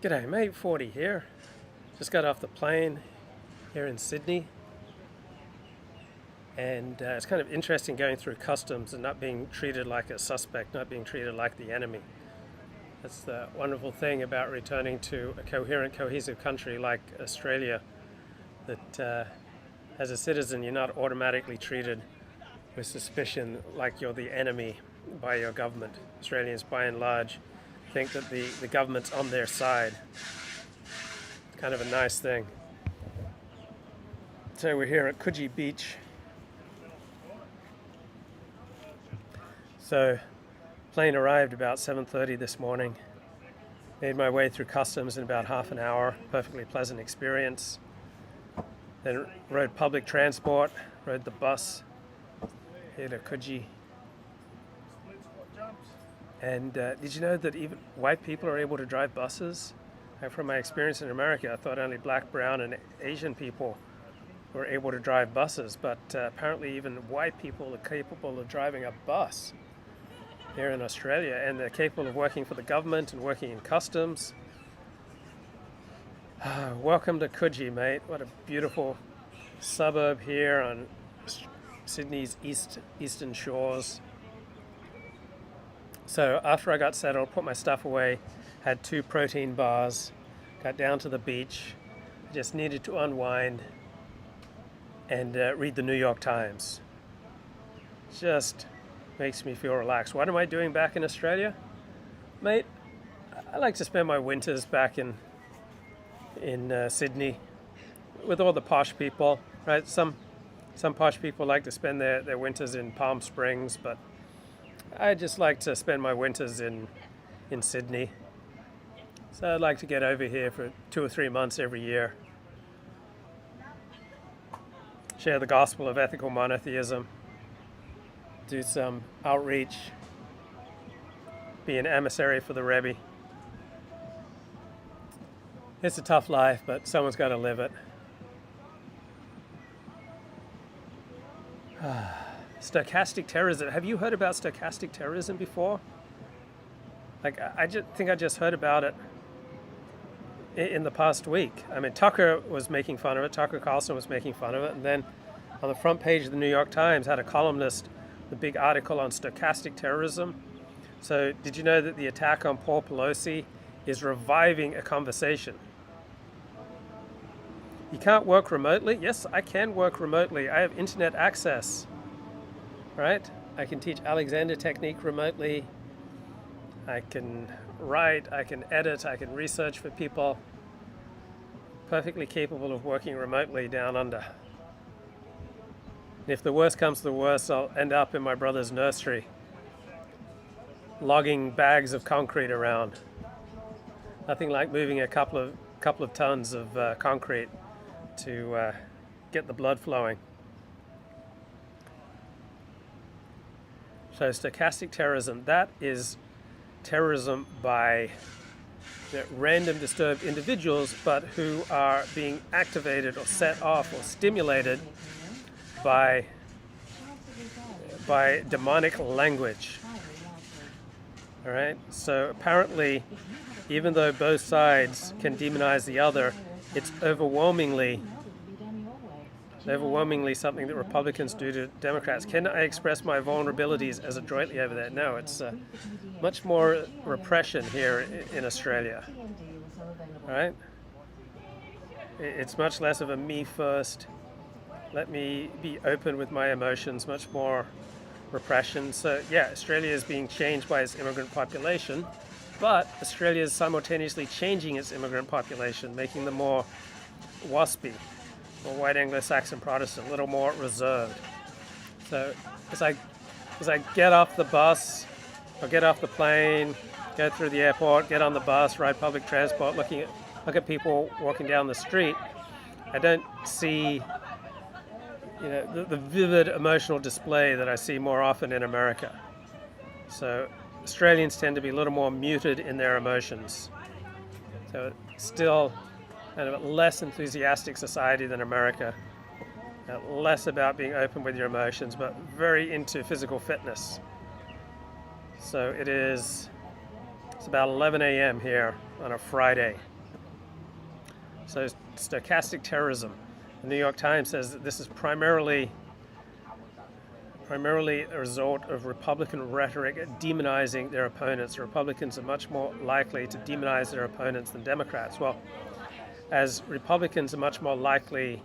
G'day mate, 40 here. Just got off the plane here in Sydney, and it's kind of interesting going through customs and not being treated like a suspect, not being treated like the enemy. That's the wonderful thing about returning to a coherent, cohesive country like Australia, that as a citizen you're not automatically treated with suspicion like you're the enemy by your government. Australians by and large think that the government's on their side. Kind of a nice thing. So we're here at Coogee Beach. So plane arrived about 7:30 this morning. Made my way through customs in about half an hour. Perfectly pleasant experience. Then rode public transport, rode the bus here to Coogee. And did you know that even white people are able to drive buses? From my experience in America, I thought only black, brown, and Asian people were able to drive buses, but apparently even white people are capable of driving a bus here in Australia, and they're capable of working for the government and working in customs. Welcome to Coogee, mate. What a beautiful suburb here on Sydney's eastern shores. So after I got settled, put my stuff away, had 2 protein bars, got down to the beach, just needed to unwind and read the New York Times. Just makes me feel relaxed. What am I doing back in Australia? Mate, I like to spend my winters back in Sydney with all the posh people, right? Some posh people like to spend their winters in Palm Springs, but I just like to spend my winters in Sydney. So I'd like to get over here for 2 or 3 months every year. Share the gospel of ethical monotheism. Do some outreach. Be an emissary for the Rebbe. It's a tough life, but someone's got to live it. Stochastic terrorism. Have you heard about stochastic terrorism before? Like, I just heard about it in the past week. I mean, Tucker was making fun of it. Tucker Carlson was making fun of it. And then on the front page of the New York Times had a columnist, the big article on stochastic terrorism. So did you know that the attack on Paul Pelosi is reviving a conversation? You can't work remotely? Yes, I can work remotely. I have internet access, right? I can teach Alexander Technique remotely. I can write, I can edit, I can research for people. Perfectly capable of working remotely down under. And if the worst comes to the worst, I'll end up in my brother's nursery, logging bags of concrete around. Nothing like moving a couple of tons of concrete to get the blood flowing. So stochastic terrorism, that is terrorism by random disturbed individuals, but who are being activated or set off or stimulated by demonic language. All right. So apparently, even though both sides can demonize the other, it's overwhelmingly something that Republicans do to Democrats. Can I express my vulnerabilities as adroitly over there? No, it's much more repression here in Australia. All right? It's much less of a me first, let me be open with my emotions, much more repression. So yeah, Australia is being changed by its immigrant population, but Australia is simultaneously changing its immigrant population, making them more waspy, or white Anglo-Saxon Protestant, a little more reserved. So as I get off the bus, or get off the plane, go through the airport, get on the bus, ride public transport, look at people walking down the street, I don't see the vivid emotional display that I see more often in America. So Australians tend to be a little more muted in their emotions. So still kind of a less enthusiastic society than America. Less about being open with your emotions, but very into physical fitness. So about 11 a.m. here on a Friday. So stochastic terrorism. The New York Times says that this is primarily a result of Republican rhetoric demonizing their opponents. Republicans are much more likely to demonize their opponents than Democrats. Well, as Republicans are much more likely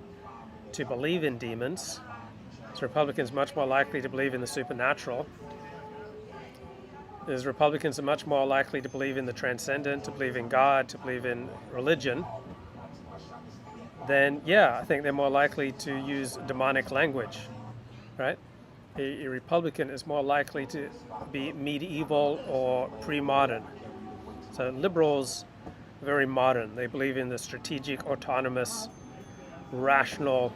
to believe in demons, as Republicans are much more likely to believe in the supernatural, as Republicans are much more likely to believe in the transcendent, to believe in God, to believe in religion, then yeah, I think they're more likely to use demonic language, right? A Republican is more likely to be medieval or pre-modern. So liberals are very modern. They believe in the strategic, autonomous, rational,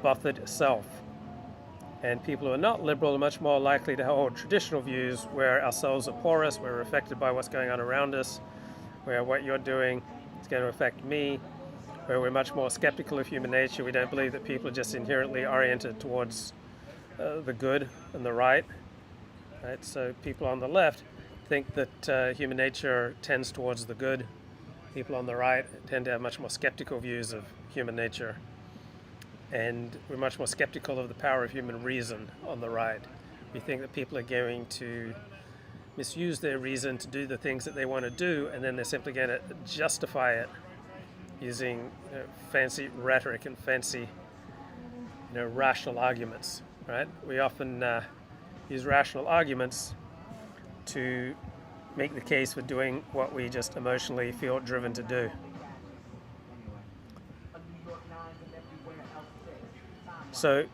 buffered self. And people who are not liberal are much more likely to hold traditional views where ourselves are porous, we're affected by what's going on around us, where what you're doing is going to affect me, where we're much more skeptical of human nature. We don't believe that people are just inherently oriented towards the good and the right. So people on the left think that human nature tends towards the good. People on the right tend to have much more skeptical views of human nature. And we're much more skeptical of the power of human reason on the right. We think that people are going to misuse their reason to do the things that they want to do, and then they're simply going to justify it using fancy rhetoric and fancy rational arguments. Right? We often use rational arguments to make the case for doing what we just emotionally feel driven to do. So,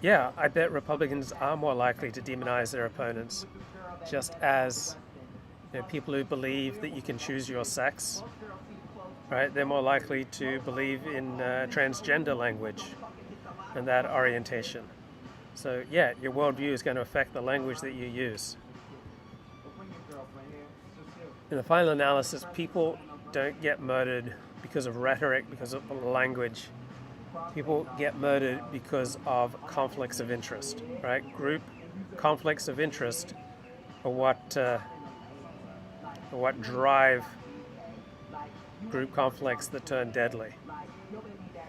yeah, I bet Republicans are more likely to demonize their opponents, just as people who believe that you can choose your sex, right? They're more likely to believe in transgender language and that orientation. So yeah, your worldview is going to affect the language that you use. In the final analysis, people don't get murdered because of rhetoric, because of language. People get murdered because of conflicts of interest, right? Group conflicts of interest are what drive group conflicts that turn deadly.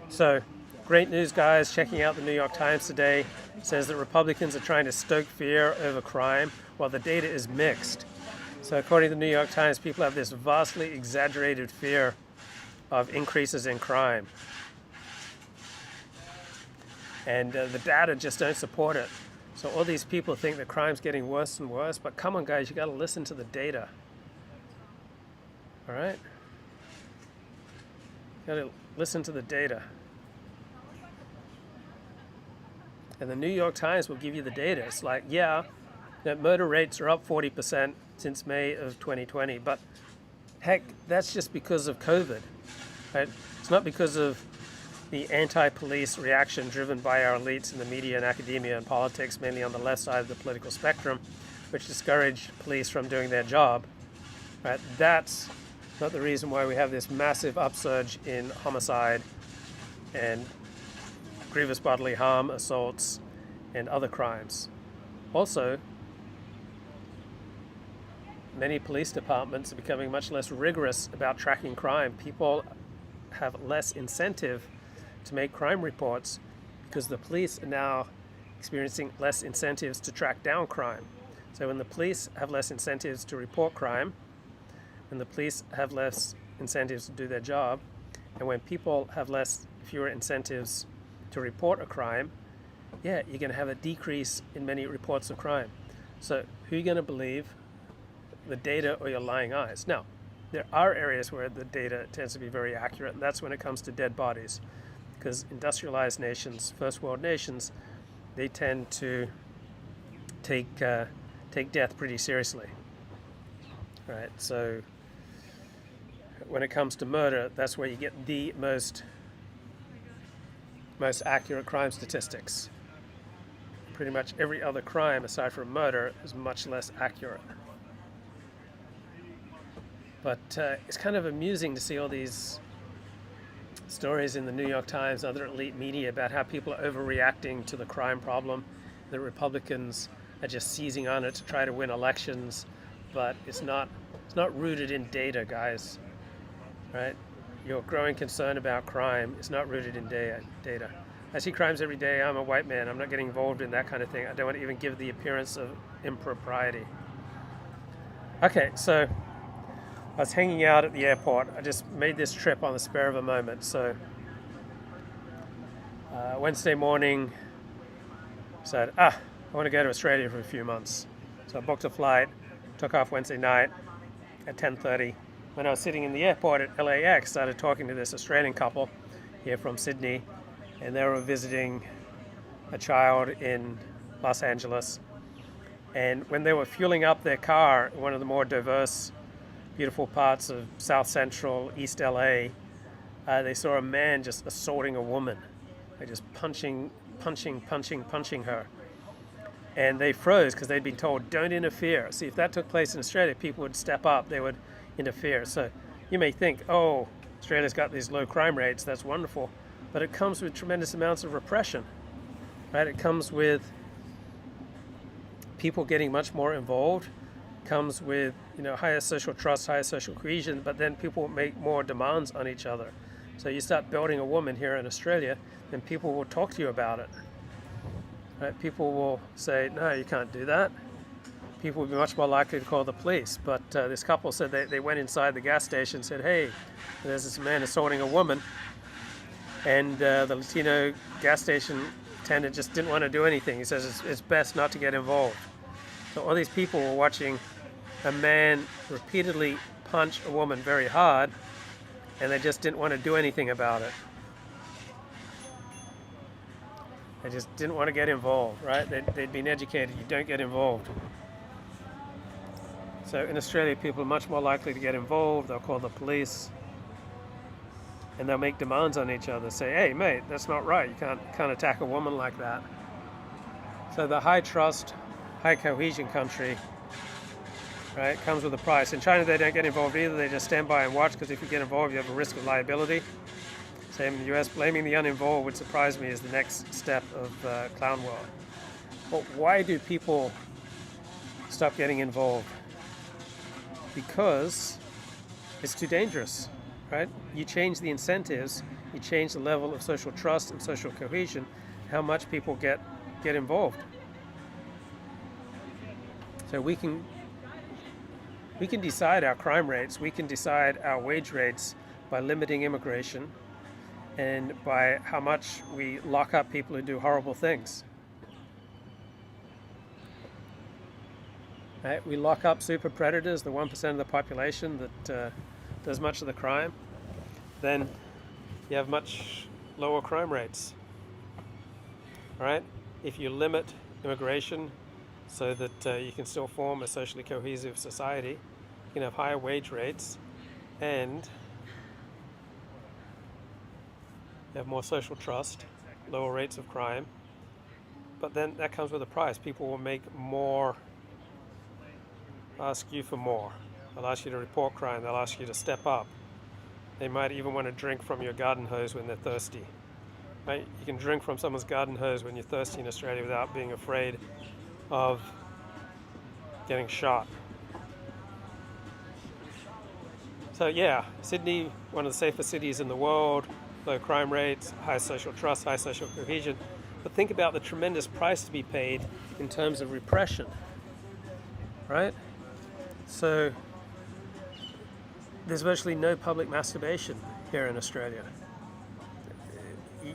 So, great news, guys. Checking out the New York Times today. Says that Republicans are trying to stoke fear over crime, while the data is mixed. So according to the New York Times, people have this vastly exaggerated fear of increases in crime. And the data just don't support it. So all these people think that crime's getting worse and worse, but come on, guys, you got to listen to the data. All right? You got to listen to the data. And the New York Times will give you the data. It's like, yeah, that murder rates are up 40% since May of 2020, but heck, that's just because of COVID, right? It's not because of the anti-police reaction driven by our elites in the media and academia and politics, mainly on the left side of the political spectrum, which discourage police from doing their job, right? That's not the reason why we have this massive upsurge in homicide and grievous bodily harm, assaults, and other crimes. Also, many police departments are becoming much less rigorous about tracking crime. People have less incentive to make crime reports because the police are now experiencing less incentives to track down crime. So when the police have less incentives to report crime, when the police have less incentives to do their job, and when people have fewer incentives to report a crime, yeah, you're going to have a decrease in many reports of crime. So who are you going to believe, the data or your lying eyes? Now, there are areas where the data tends to be very accurate, and that's when it comes to dead bodies, because industrialized nations, first world nations, they tend to take death pretty seriously, right? So when it comes to murder, that's where you get the most accurate crime statistics. Pretty much every other crime aside from murder is much less accurate. But it's kind of amusing to see all these stories in the New York Times, other elite media, about how people are overreacting to the crime problem. The Republicans are just seizing on it to try to win elections but it's not rooted in data, guys. Right? Your growing concern about crime is not rooted in data. I see crimes every day. I'm a white man. I'm not getting involved in that kind of thing. I don't want to even give the appearance of impropriety. Okay, so I was hanging out at the airport. I just made this trip on the spur of a moment. So Wednesday morning, said, I want to go to Australia for a few months. So I booked a flight, took off Wednesday night at 10:30. When I was sitting in the airport at LAX, started talking to this Australian couple here from Sydney, and they were visiting a child in Los Angeles. And when they were fueling up their car in one of the more diverse, beautiful parts of South Central East LA, they saw a man just assaulting a woman. They just punching her. And they froze because they'd been told, don't interfere. See, if that took place in Australia, people would step up, they would interfere. So you may think, oh, Australia's got these low crime rates, that's wonderful. But it comes with tremendous amounts of repression, right? It comes with people getting much more involved, comes with higher social trust, higher social cohesion, but then people make more demands on each other. So you start building a woman here in Australia, then people will talk to you about it. Right? People will say, no, you can't do that. People will be much more likely to call the police. But this couple said they went inside the gas station and said, hey, there's this man assaulting a woman. And the Latino gas station attendant just didn't want to do anything. He says it's best not to get involved. So all these people were watching a man repeatedly punch a woman very hard, and they just didn't want to do anything about it. They just didn't want to get involved, right? They'd been educated, you don't get involved. So in Australia, people are much more likely to get involved. They'll call the police, and they'll make demands on each other. Say, hey, mate, that's not right. You can't attack a woman like that. So the high trust, high cohesion country, right, comes with a price. In China, they don't get involved either. They just stand by and watch, because if you get involved, you have a risk of liability. Same in the US, blaming the uninvolved would surprise me is the next step of clown world. But why do people stop getting involved? Because it's too dangerous, right? You change the incentives, you change the level of social trust and social cohesion, how much people get involved. So we can decide our crime rates, we can decide our wage rates by limiting immigration and by how much we lock up people who do horrible things. Right? We lock up super predators, the 1% of the population that does much of the crime, then you have much lower crime rates. Right? If you limit immigration so that you can still form a socially cohesive society, you can have higher wage rates and you have more social trust, lower rates of crime, but then that comes with a price. People will make more, ask you for more. They'll ask you to report crime, they'll ask you to step up. They might even want to drink from your garden hose when they're thirsty. Right? You can drink from someone's garden hose when you're thirsty in Australia without being afraid of getting shot. So yeah, Sydney, one of the safest cities in the world, low crime rates, high social trust, high social cohesion. But think about the tremendous price to be paid in terms of repression, right? So there's virtually no public masturbation here in Australia.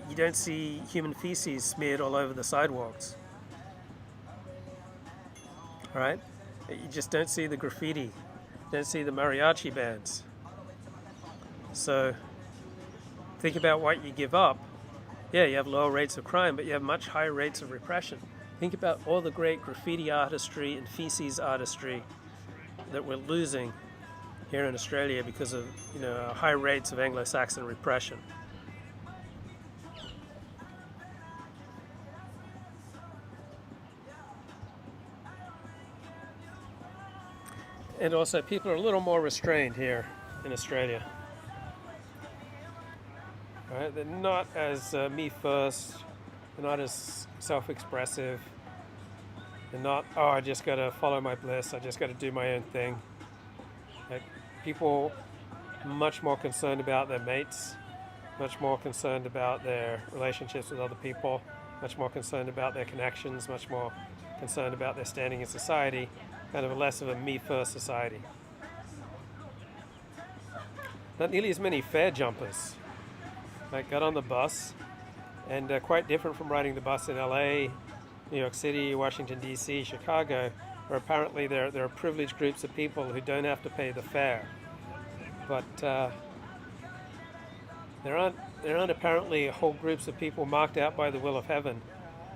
You don't see human feces smeared all over the sidewalks, all right? You just don't see the graffiti, you don't see the mariachi bands. So think about what you give up. Yeah, you have lower rates of crime, but you have much higher rates of repression. Think about all the great graffiti artistry and feces artistry that we're losing here in Australia because of high rates of Anglo-Saxon repression. And also, people are a little more restrained here in Australia. Right? They're not as me first, they're not as self-expressive. and not, oh, I just got to follow my bliss, I just got to do my own thing. Like, people much more concerned about their mates, much more concerned about their relationships with other people, much more concerned about their connections, much more concerned about their standing in society, kind of less of a me-first society. Not nearly as many fare jumpers. Like, got on the bus, and quite different from riding the bus in LA, New York City, Washington D.C., Chicago, where apparently there are privileged groups of people who don't have to pay the fare. But there aren't apparently whole groups of people marked out by the will of heaven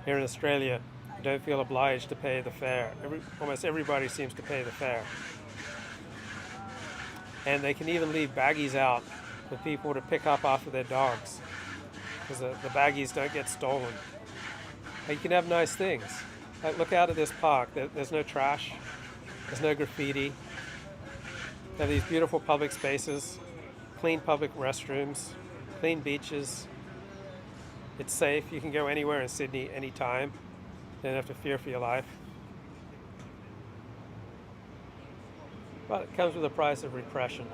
here in Australia who don't feel obliged to pay the fare. Almost everybody seems to pay the fare. And they can even leave baggies out for people to pick up after their dogs, because the baggies don't get stolen. You can have nice things. Like, look out at this park. There's no trash. There's no graffiti. They have these beautiful public spaces, clean public restrooms, clean beaches. It's safe. You can go anywhere in Sydney anytime. You don't have to fear for your life. But it comes with a price of repression.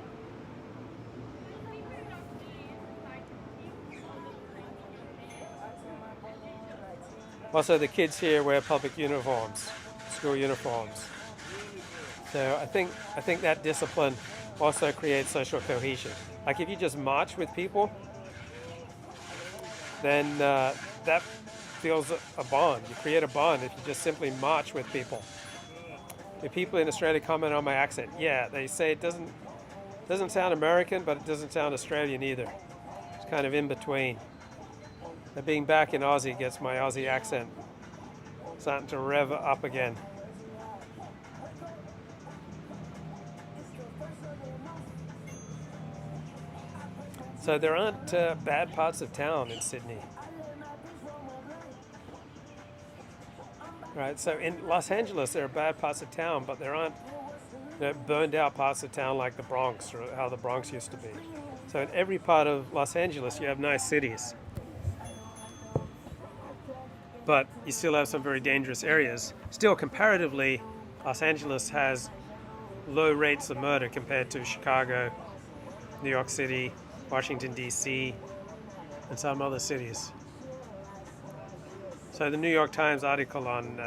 Also, the kids here wear public uniforms, school uniforms. So I think that discipline also creates social cohesion. Like, if you just march with people, then that feels a bond. You create a bond if you just simply march with people. The people in Australia comment on my accent. Yeah, they say it doesn't sound American, but it doesn't sound Australian either. It's kind of in between. But being back in Aussie gets my Aussie accent starting to rev up again. So there aren't bad parts of town in Sydney. Right, so in Los Angeles there are bad parts of town, but there aren't burned out parts of town like the Bronx, or how the Bronx used to be. So in every part of Los Angeles you have nice cities. But you still have some very dangerous areas. Still, comparatively, Los Angeles has low rates of murder compared to Chicago, New York City, Washington D.C., and some other cities. So the New York Times article on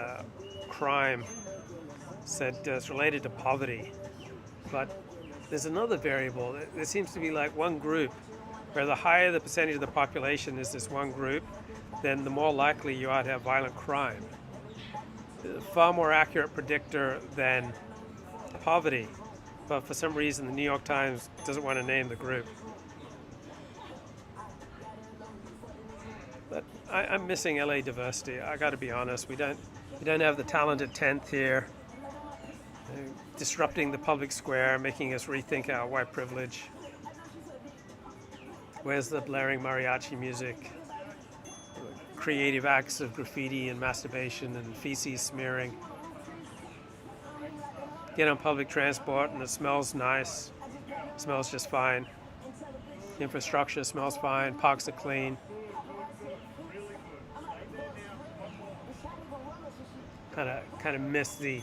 crime said it's related to poverty. But there's another variable. There seems to be like one group where the higher the percentage of the population is this one group, then the more likely you are to have violent crime. A far more accurate predictor than poverty. But for some reason the New York Times doesn't want to name the group. But I'm missing LA diversity. I got to be honest. We don't have the talented 10th here, disrupting the public square, making us rethink our white privilege. Where's the blaring mariachi music? Creative acts of graffiti and masturbation and feces smearing. Get on public transport and it smells nice. It smells just fine. Infrastructure smells fine. Parks are clean. Kind of miss the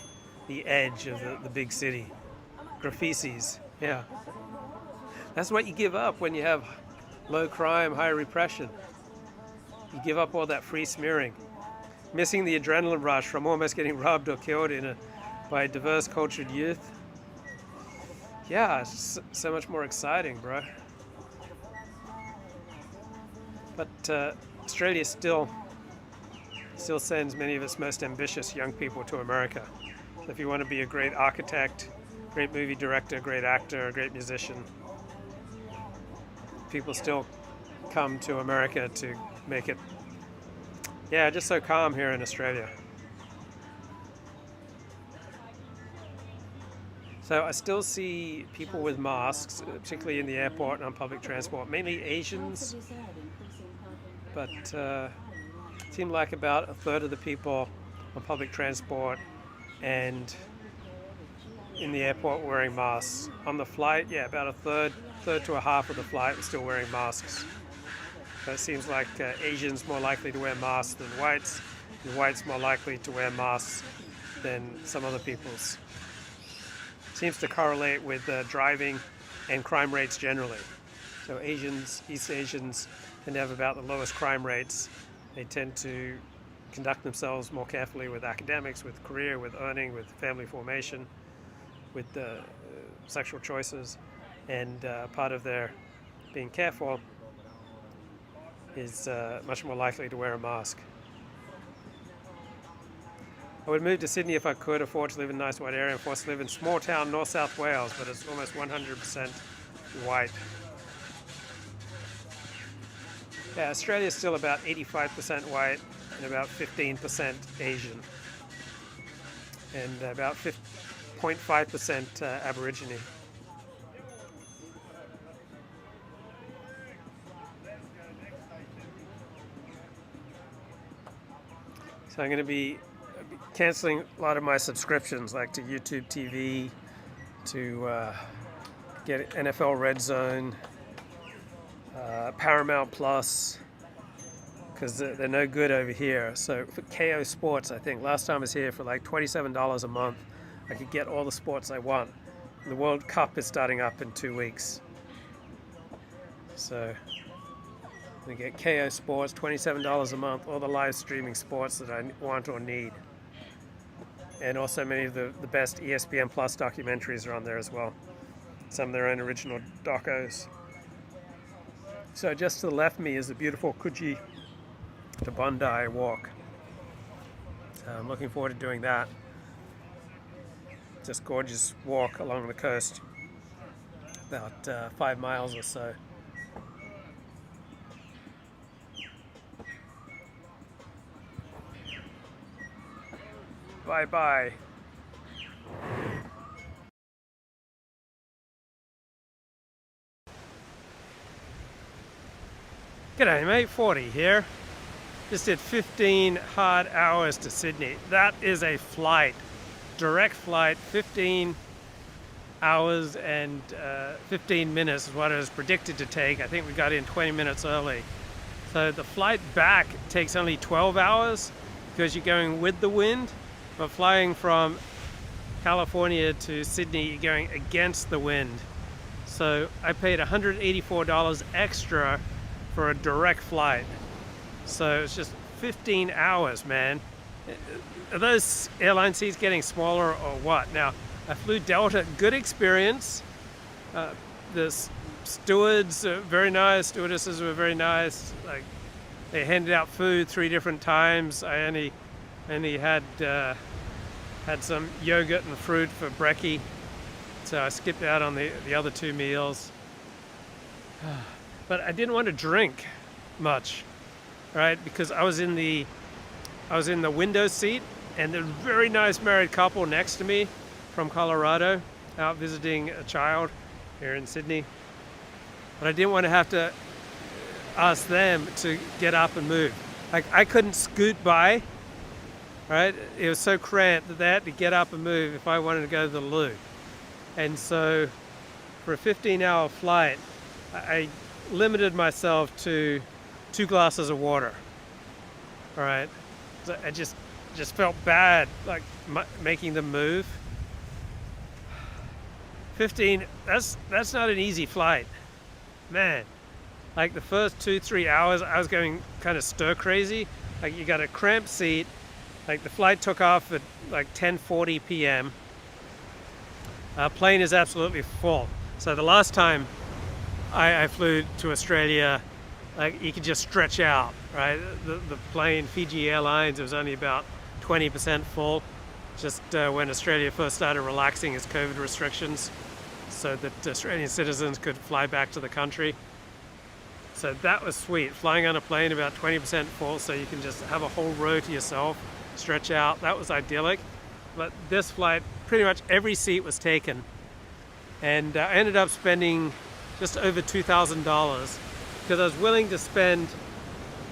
edge of the big city. Graffitis, yeah. That's what you give up when you have low crime, high repression. You give up all that free smearing. Missing the adrenaline rush from almost getting robbed or killed by diverse cultured youth. Yeah, it's so much more exciting, bro. But Australia still sends many of its most ambitious young people to America. So if you want to be a great architect, great movie director, great actor, a great musician, people still come to America to make it, just so calm here in Australia. So I still see people with masks, particularly in the airport and on public transport, mainly Asians, but seem like about a third of the people on public transport and in the airport wearing masks. On the flight, about a third to a half of the flight is still wearing masks. So it seems like Asians more likely to wear masks than whites, and whites more likely to wear masks than some other people's. Seems to correlate with driving and crime rates generally. So Asians, East Asians, tend to have about the lowest crime rates. They tend to conduct themselves more carefully with academics, with career, with earning, with family formation, with sexual choices, and part of their being careful is much more likely to wear a mask. I would move to Sydney if I could afford to live in a nice white area and forced to live in small town North South Wales, but it's almost 100% white. Yeah, Australia is still about 85% white and about 15% Asian, and about 0.5% Aborigine. So I'm going to be canceling a lot of my subscriptions, like to YouTube TV, to get NFL Red Zone, Paramount Plus, because they're no good over here. So for KO Sports, I think last time I was here for like $27 a month, I could get all the sports I want. The World Cup is starting up in 2 weeks, so I'm gonna get KO Sports, $27 a month, all the live streaming sports that I want or need. And also many of the best ESPN Plus documentaries are on there as well. Some of their own original docos. So just to the left of me is the beautiful Coogee to Bondi walk. So I'm looking forward to doing that. Just gorgeous walk along the coast, about 5 miles or so. Bye-bye. G'day mate, 40 here. Just did 15 hard hours to Sydney. That is a flight, direct flight, 15 hours and 15 minutes is what it was predicted to take. I think we got in 20 minutes early. So the flight back takes only 12 hours because you're going with the wind, but flying from California to Sydney, you're going against the wind. So I paid $184 extra for a direct flight. So it's just 15 hours, man. Are those airline seats getting smaller or what? Now, I flew Delta, good experience. The stewards are very nice, stewardesses were very nice. Like, they handed out food 3 different times. I only had some yogurt and fruit for brekkie, so I skipped out on the other 2 meals. But I didn't want to drink much, right? Because I was in the window seat, and there's a very nice married couple next to me from Colorado, out visiting a child here in Sydney. But I didn't want to have to ask them to get up and move. Like, I couldn't scoot by, right? It was so cramped that they had to get up and move if I wanted to go to the loo. And so for a 15-hour flight, I limited myself to 2 glasses of water. All right, so I just felt bad, like making them move. 15. That's not an easy flight, man. Like the first 2-3 hours, I was going kind of stir crazy. Like, you got a cramped seat. Like, the flight took off at like 10:40 p.m. Plane is absolutely full. So the last time I flew to Australia, like, you could just stretch out, right? The plane, Fiji Airlines, it was only about 20% full, just when Australia first started relaxing its COVID restrictions so that Australian citizens could fly back to the country. So that was sweet, flying on a plane about 20% full so you can just have a whole row to yourself, stretch out. That was idyllic. But this flight, pretty much every seat was taken. And I ended up spending just over $2,000 because I was willing to spend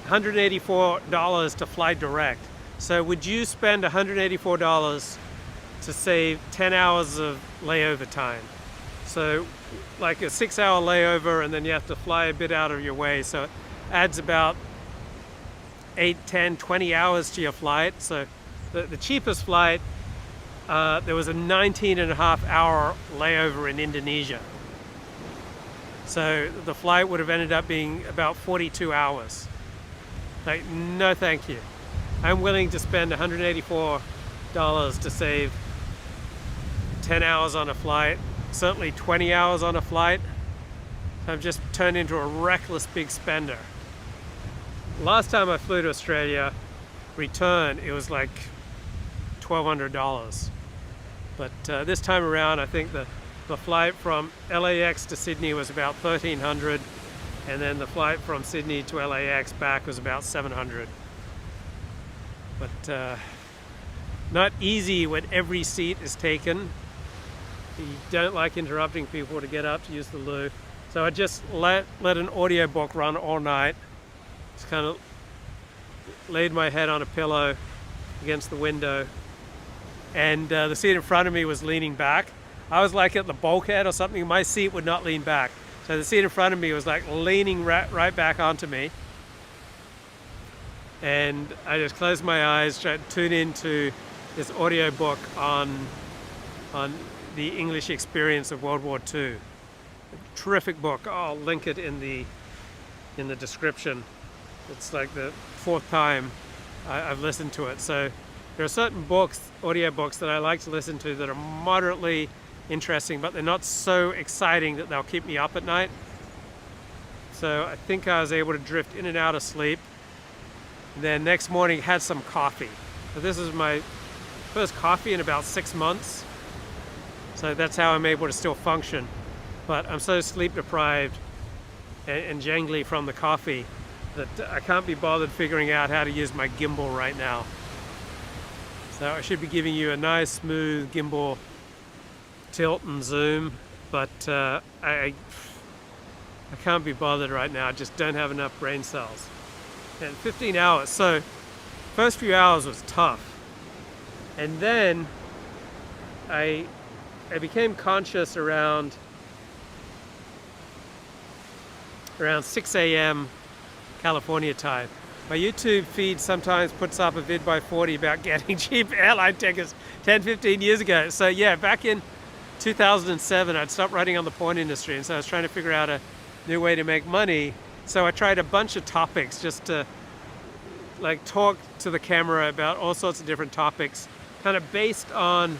$184 to fly direct. So would you spend $184 to save 10 hours of layover time? So like a 6-hour layover, and then you have to fly a bit out of your way. So it adds about 8, 10, 20 hours to your flight. So the cheapest flight there was a 19.5-hour layover in Indonesia. So the flight would have ended up being about 42 hours. Like, no thank you. I'm willing to spend $184 to save 10 hours on a flight, certainly 20 hours on a flight. So I've just turned into a reckless big spender. Last time I flew to Australia, return, it was like $1,200. But this time around, I think the flight from LAX to Sydney was about $1,300, and then the flight from Sydney to LAX back was about $700. But not easy when every seat is taken. You don't like interrupting people to get up to use the loo. So I just let an audiobook run all night. Just kind of laid my head on a pillow against the window, and the seat in front of me was leaning back. I was like at the bulkhead or something. My seat would not lean back. So the seat in front of me was like leaning right back onto me. And I just closed my eyes, tried to tune into this audiobook on the English experience of World War II. A terrific book. I'll link it in the description. It's like the 4th time I've listened to it. So there are certain books, audiobooks, that I like to listen to that are moderately interesting, but they're not so exciting that they'll keep me up at night. So I think I was able to drift in and out of sleep. Then next morning had some coffee. So this is my first coffee in about 6 months. So that's how I'm able to still function. But I'm so sleep deprived and jangly from the coffee that I can't be bothered figuring out how to use my gimbal right now. So I should be giving you a nice smooth gimbal tilt and zoom, but I can't be bothered right now. I just don't have enough brain cells. And 15 hours, so first few hours was tough. And then I became conscious around 6 a.m. California time. My YouTube feed sometimes puts up a vid by 40 about getting cheap airline tickets 10, 15 years ago. So yeah, back in 2007, I'd stopped writing on the porn industry, and so I was trying to figure out a new way to make money. So I tried a bunch of topics just to like talk to the camera about all sorts of different topics, kind of based on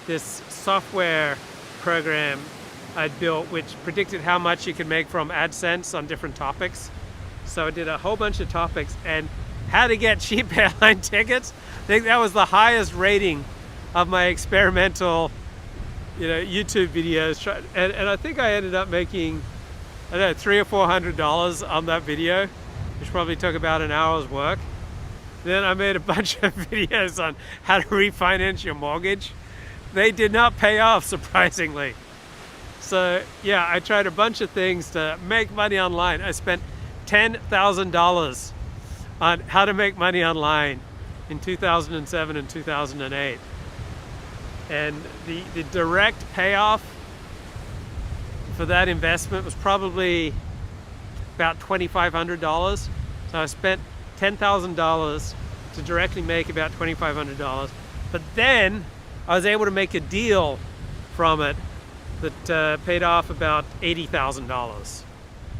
this software program I'd built, which predicted how much you could make from AdSense on different topics. So I did a whole bunch of topics, and how to get cheap airline tickets. I think that was the highest rating of my experimental, YouTube videos. And I think I ended up making, I don't know, $300 or $400 on that video, which probably took about an hour's work. Then I made a bunch of videos on how to refinance your mortgage. They did not pay off, surprisingly. So yeah, I tried a bunch of things to make money online. I spent $10,000 on how to make money online in 2007 and 2008. And the direct payoff for that investment was probably about $2,500. So I spent $10,000 to directly make about $2,500. But then I was able to make a deal from it that paid off about $80,000.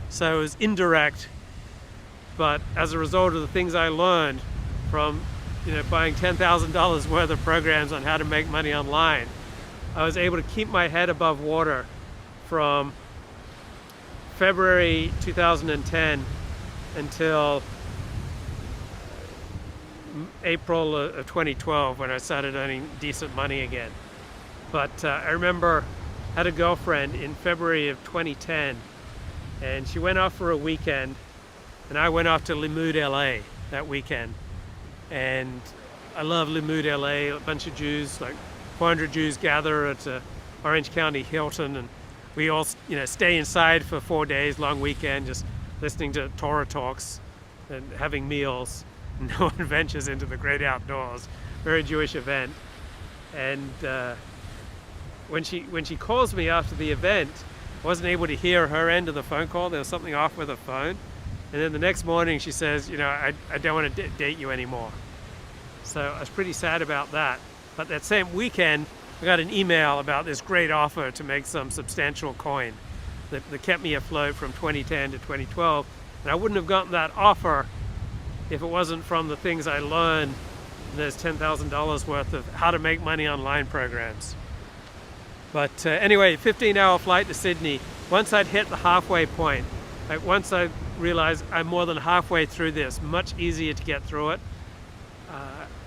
So it was indirect, but as a result of the things I learned from buying $10,000 worth of programs on how to make money online, I was able to keep my head above water from February 2010 until April of 2012, when I started earning decent money again. But I remember I had a girlfriend in February of 2010, and she went off for a weekend, and I went off to Limoud, LA that weekend. And I love Limoud, LA. A bunch of Jews, like 400 Jews, gather at Orange County Hilton, and we all stay inside for 4 days, long weekend, just listening to Torah talks and having meals. No one ventures into the great outdoors. Very Jewish event. And when she calls me after the event, I wasn't able to hear her end of the phone call. There was something off with her phone. And then the next morning she says, I don't want to date you anymore. So I was pretty sad about that. But that same weekend, I got an email about this great offer to make some substantial coin that kept me afloat from 2010 to 2012. And I wouldn't have gotten that offer if it wasn't from the things I learned in those $10,000 worth of how to make money online programs. But anyway, 15-hour flight to Sydney. Once I'd hit the halfway point, like once I realized I'm more than halfway through this, much easier to get through it.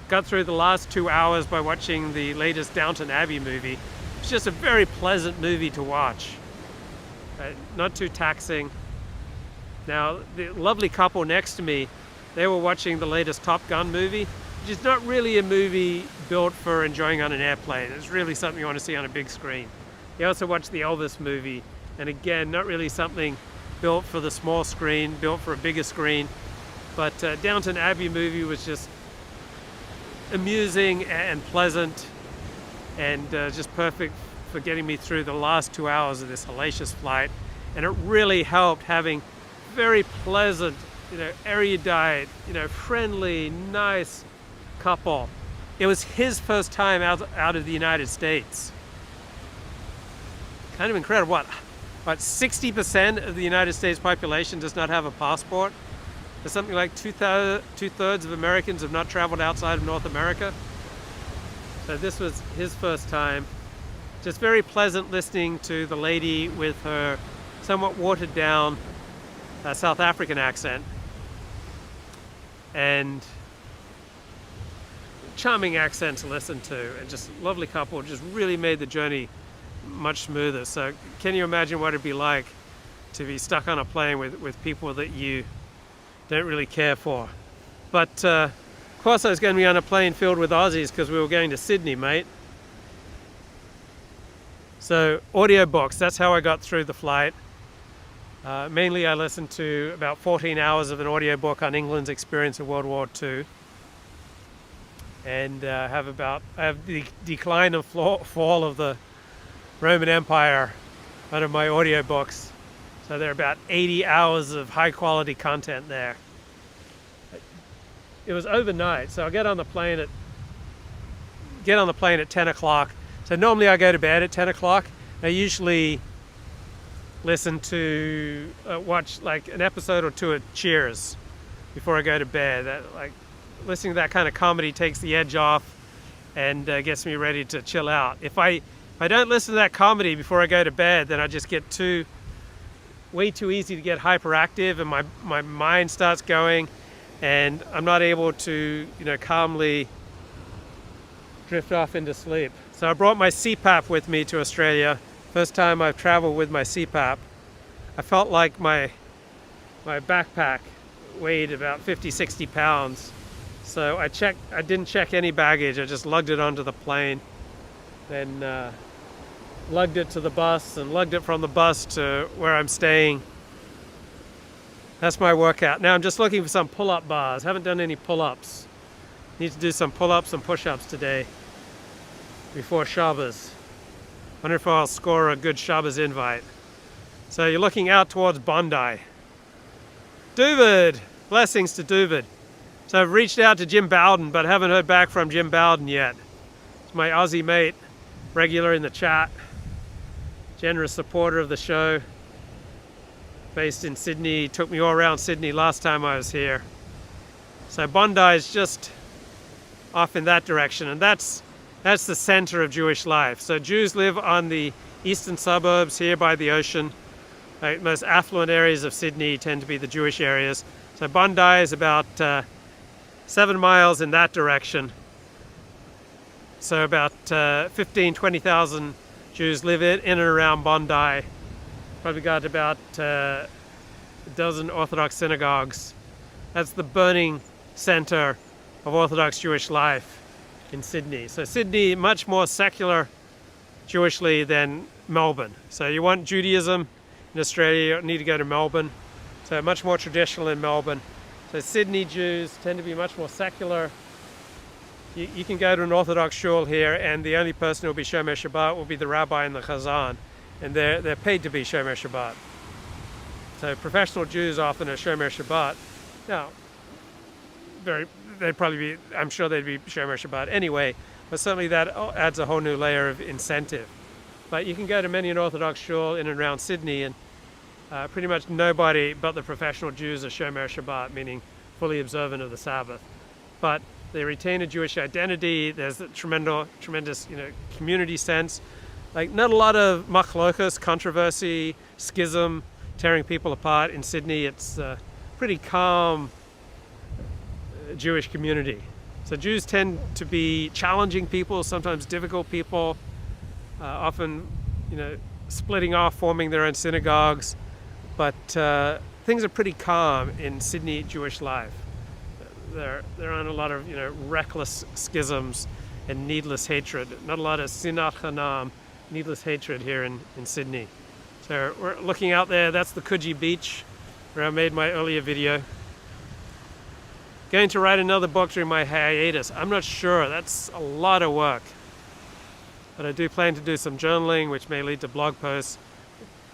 Got through the last 2 hours by watching the latest Downton Abbey movie. It's just a very pleasant movie to watch. Not too taxing. Now, the lovely couple next to me, they were watching the latest Top Gun movie, which is not really a movie built for enjoying on an airplane. It's really something you want to see on a big screen. They also watched the Elvis movie, and again, not really something built for the small screen, built for a bigger screen. But Downton Abbey movie was just amusing and pleasant, and just perfect for getting me through the last 2 hours of this hellacious flight. And it really helped having very pleasant, erudite, friendly, nice couple. It was his first time out of the United States. Kind of incredible. What 60% of the United States population does not have a passport? There's something like two-thirds of Americans have not traveled outside of North America. So this was his first time. Just very pleasant listening to the lady with her somewhat watered down South African accent. And charming accent to listen to. And just lovely couple, just really made the journey much smoother. So can you imagine what it'd be like to be stuck on a plane with people that you don't really care for? But of course I was going to be on a plane filled with Aussies because we were going to Sydney, mate. So audiobooks, that's how I got through the flight. Mainly I listened to about 14 hours of an audiobook on England's experience in World War II. And I have the decline and fall of the Roman Empire out of my audiobooks. So there are about 80 hours of high quality content there. It was overnight, so I get on the plane at 10 o'clock. So normally I go to bed at 10 o'clock. I usually listen to, watch like an episode or two of Cheers before I go to bed. Listening to that kind of comedy takes the edge off and gets me ready to chill out. If I don't listen to that comedy before I go to bed, then I just get way too easy to get hyperactive, and my mind starts going, and I'm not able to, calmly drift off into sleep. So I brought my CPAP with me to Australia. First time I've traveled with my CPAP. I felt like my backpack weighed about 50, 60 pounds. So I didn't check any baggage. I just lugged it onto the plane, then lugged it to the bus, and lugged it from the bus to where I'm staying. That's my workout. Now I'm just looking for some pull-up bars. Haven't done any pull-ups. Need to do some pull-ups and push-ups today before Shabbos. Wonder if I'll score a good Shabbos invite. So you're looking out towards Bondi. Duvid! Blessings to Duvid. So I've reached out to Jim Bowden, but haven't heard back from Jim Bowden yet. It's my Aussie mate, regular in the chat, generous supporter of the show, based in Sydney. Took me all around Sydney last time I was here. So Bondi is just off in that direction, and that's the center of Jewish life. So Jews live on the eastern suburbs here by the ocean. Most affluent areas of Sydney tend to be the Jewish areas. So Bondi is about 7 miles in that direction. So about 20,000 Jews live in and around Bondi. Probably got about a dozen Orthodox synagogues. That's the burning center of Orthodox Jewish life in Sydney. So Sydney, much more secular Jewishly than Melbourne. So you want Judaism in Australia, you need to go to Melbourne. So much more traditional in Melbourne. So Sydney Jews tend to be much more secular. You can go to an Orthodox shul here, and the only person who will be Shomer Shabbat will be the rabbi and the chazan, and they're paid to be Shomer Shabbat. So professional Jews often are Shomer Shabbat. Now, they'd probably be, I'm sure they'd be Shomer Shabbat anyway, but certainly that adds a whole new layer of incentive. But you can go to many an Orthodox shul in and around Sydney, and pretty much nobody but the professional Jews are Shomer Shabbat, meaning fully observant of the Sabbath. But they retain a Jewish identity. There's a tremendous, community sense. Like, not a lot of machlokas, controversy, schism, tearing people apart in Sydney. It's a pretty calm Jewish community. So Jews tend to be challenging people, sometimes difficult people, often, splitting off, forming their own synagogues. But things are pretty calm in Sydney Jewish life. There aren't a lot of reckless schisms and needless hatred. Not a lot of sinat chanam, needless hatred here in Sydney. So we're looking out there. That's the Coogee Beach, where I made my earlier video. Going to write another book during my hiatus. I'm not sure. That's a lot of work. But I do plan to do some journaling, which may lead to blog posts.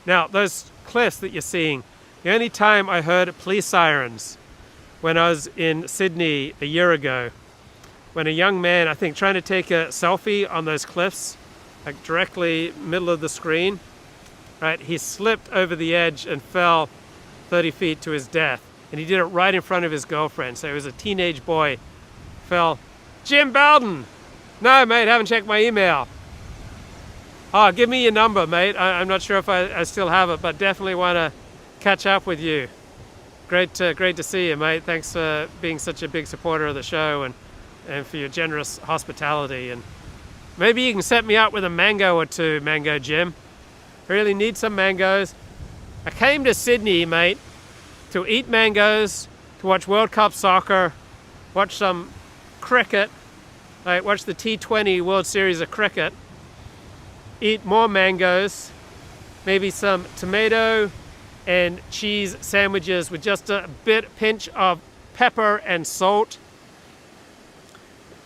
Now, those cliffs that you're seeing, the only time I heard police sirens when I was in Sydney a year ago, when a young man, I think, trying to take a selfie on those cliffs, like directly middle of the screen, right? He slipped over the edge and fell 30 feet to his death. And he did it right in front of his girlfriend. So he was a teenage boy, fell. Jim Bowden! No, mate, haven't checked my email. Oh, give me your number, mate. I'm not sure if I still have it, but definitely want to catch up with you. Great to see you, mate. Thanks for being such a big supporter of the show and for your generous hospitality. And maybe you can set me up with a mango or two, Mango Jim. I really need some mangoes. I came to Sydney, mate, to eat mangoes, to watch World Cup soccer, watch some cricket, right, watch the T20 World Series of cricket, eat more mangoes, maybe some tomato and cheese sandwiches with just a pinch of pepper and salt.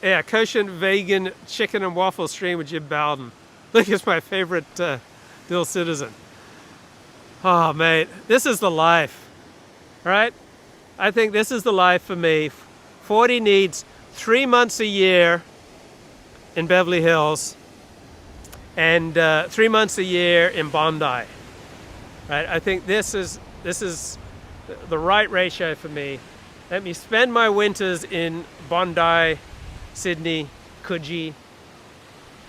Yeah, kosher vegan chicken and waffle stream with Jim Bowden. I think it's my favorite Dill citizen. Oh, mate, this is the life, right? I think this is the life for me. 40 needs 3 months a year in Beverly Hills and 3 months a year in Bondi. Right? I think this is the right ratio for me. Let me spend my winters in Bondi, Sydney, Coogee,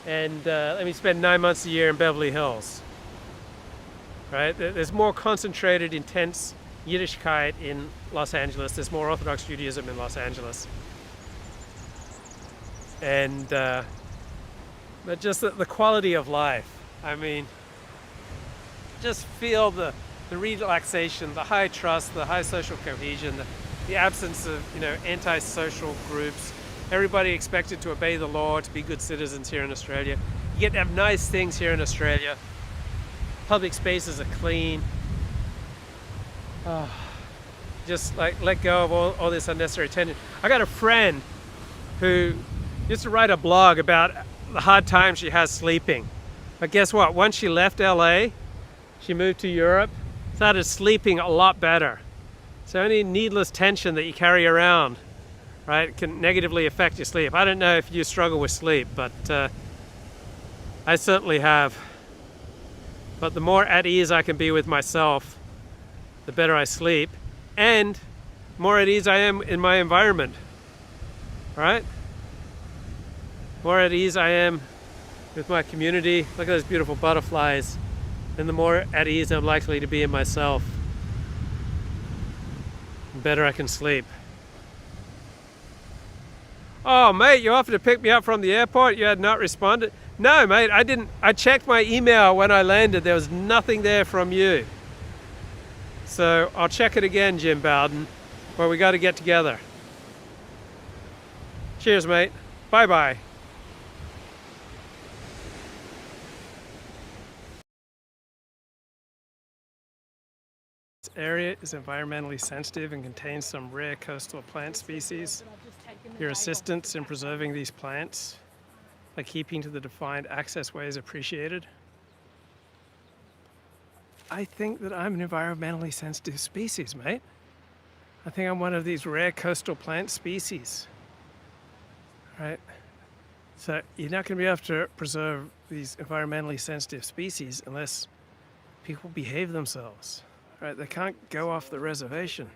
and let me spend 9 months a year in Beverly Hills. Right? There's more concentrated, intense Yiddishkeit in Los Angeles. There's more Orthodox Judaism in Los Angeles. And but just the quality of life. I mean, just feel the relaxation, the high trust, the high social cohesion, the absence of anti-social groups. Everybody expected to obey the law, to be good citizens here in Australia. You get to have nice things here in Australia. Public spaces are clean. Just like let go of all this unnecessary attention. I got a friend who used to write a blog about the hard time she has sleeping. But guess what? Once she left LA, she moved to Europe, started sleeping a lot better. So any needless tension that you carry around, right, can negatively affect your sleep. I don't know if you struggle with sleep, but I certainly have. But the more at ease I can be with myself, the better I sleep, and more at ease I am in my environment, right? More at ease I am with my community. Look at those beautiful butterflies. And the more at ease I'm likely to be in myself, the better I can sleep. Oh, mate, you offered to pick me up from the airport. You had not responded. No, mate, I didn't. I checked my email when I landed. There was nothing there from you. So I'll check it again, Jim Bowden. Well, we got to get together. Cheers, mate. Bye-bye. This area is environmentally sensitive and contains some rare coastal plant species. Your assistance in preserving these plants by keeping to the defined access way is appreciated. I think that I'm an environmentally sensitive species, mate. I think I'm one of these rare coastal plant species. Right? So you're not going to be able to preserve these environmentally sensitive species unless people behave themselves, right? They can't go off the reservation.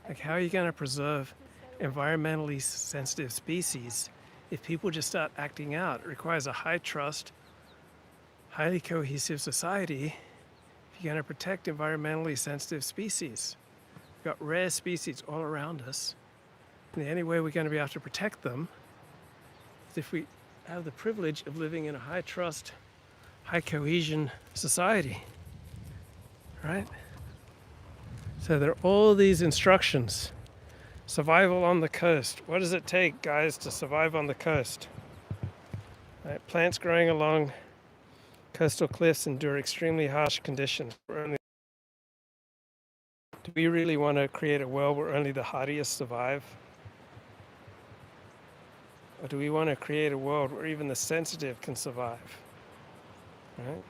Like, how are you going to preserve environmentally sensitive species if people just start acting out? It requires a high trust, highly cohesive society if you're going to protect environmentally sensitive species. We've got rare species all around us, and the only way we're going to be able to protect them is if we have the privilege of living in a high trust, high cohesion society, right? So there are all these instructions. Survival on the coast. What does it take, guys, to survive on the coast? Right? Plants growing along coastal cliffs endure extremely harsh conditions. Do we really want to create a world where only the hardiest survive? Or do we want to create a world where even the sensitive can survive? Right?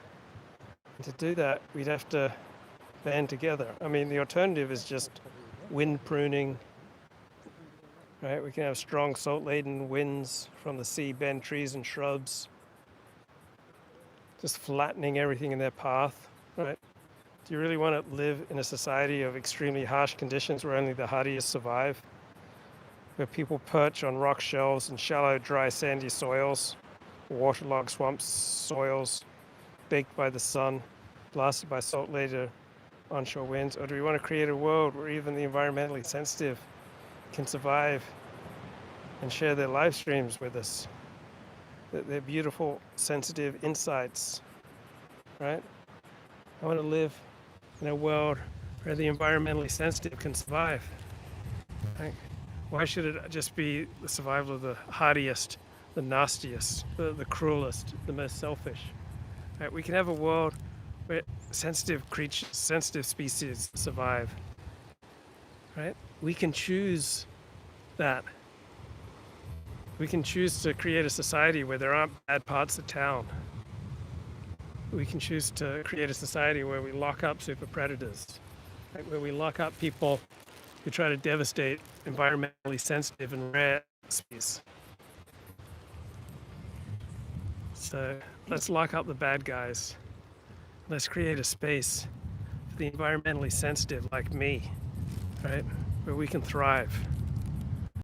And to do that, we'd have to band together. I mean, the alternative is just wind pruning. Right? We can have strong salt-laden winds from the sea bend trees and shrubs, just flattening everything in their path. Right? Do you really want to live in a society of extremely harsh conditions where only the hardiest survive? Where people perch on rock shelves in shallow, dry, sandy soils, waterlogged swamps, soils, baked by the sun, blasted by salt-laden onshore winds? Or do we want to create a world where even the environmentally sensitive can survive and share their live streams with us, their beautiful, sensitive insights, right? I want to live in a world where the environmentally sensitive can survive. Right? Why should it just be the survival of the hardiest, the nastiest, the cruelest, the most selfish? Right? We can have a world where sensitive creatures, sensitive species survive. Right? We can choose that. We can choose to create a society where there aren't bad parts of town. We can choose to create a society where we lock up super predators, right? Where we lock up people who try to devastate environmentally sensitive and rare species. So let's lock up the bad guys. Let's create a space for the environmentally sensitive like me, right? Where we can thrive.